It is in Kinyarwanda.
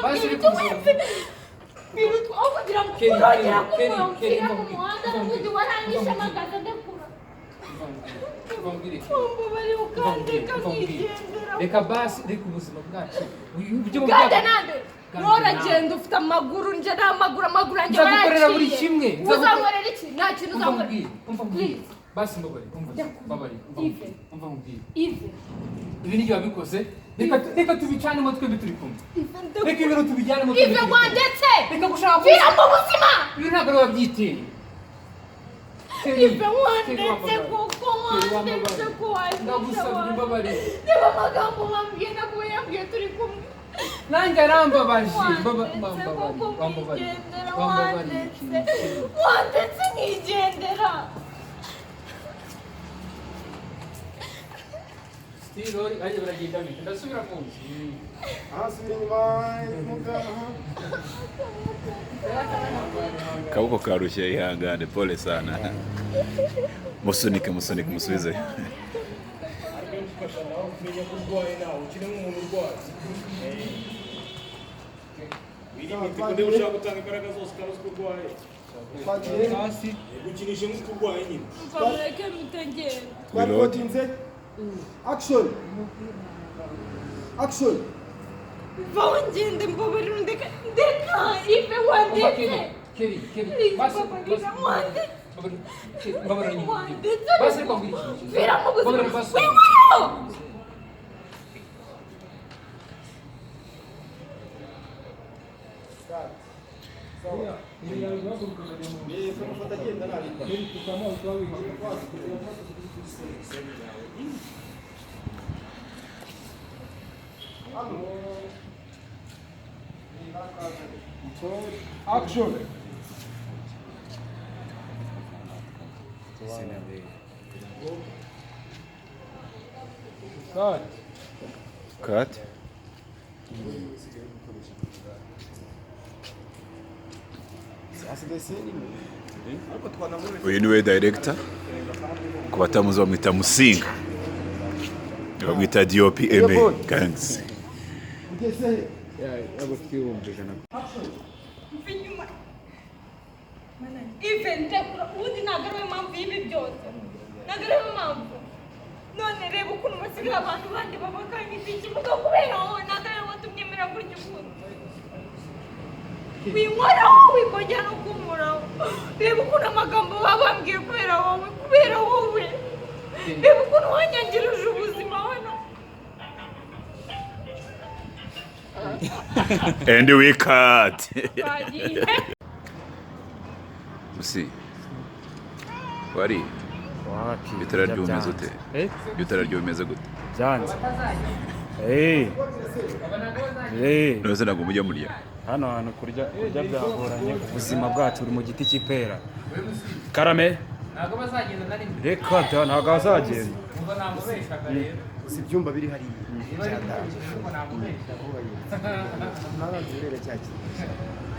basi uri kumusoma birutu aho kugira ngo urongera kumwumvira mu muhanda n'ubundi warangije amagaza ndakura bari ukandika nkigendera reka basi reka ubuzima bwacu uganda nande noragenda ufite amaguru nje n'amaguru yanjye baraciye nzagukorera buri kimwe uzankorera iki nta kintu uzankorera umva basi mbabari umva mubwire ive ibi nibyo wabikoze reka tubicanemo twembi turi kumwe reka ibintu tubijyanemo ive wandetse reka gushaka vira mu buzima ibi ntabwo ari wabyiteye ive wandetse kuko wandetse ko ndagusabye imbabarire niba amagambo bambwiye ntabwo yambwiye turi kumwe nanjye arambabaje wandetse nkigendera Stirori aje baragenda bita ndasubira mu nzu asubira inyuma kaboko karushye ihangane pole sana musunike musubize Action! Action! Vongende mbabarira ndeka ive wandetse Keri basi basi reka mbwira ikintu vira mu buzima basi Action! cut uyu niwe director ku batamuzi bamwita Musinga bamwita DOP MA Gangs ive ndekura ubundi ntabwo ariwe mpamvu y'ibi byose ntabwo ariwe mpamvu none reba ukuntu basigaye abantu bandi babakanyita ikibuga kubera wowe ntabwo ariwe watumye mera gutya ukuntu winkoraho wikongera no kumuraho reba ukuntu amagambo baba bambwiye kubera wowe reba ukuntu wanyangirije ubuzima hano and we cut Musi wari bitara ryumeze ute bitara ryumeze gute byanze nose nago mujya murya hano hantu kurya byagoranye ubuzima bwacu buri mu giti cy'ipera karame ntabwo bazagenda nari reka ntabwo bazagenda umva namubeshaga rero Si ibyumba biri hariya. niba ari kumubesha namubesha Ntabwo cya kintu.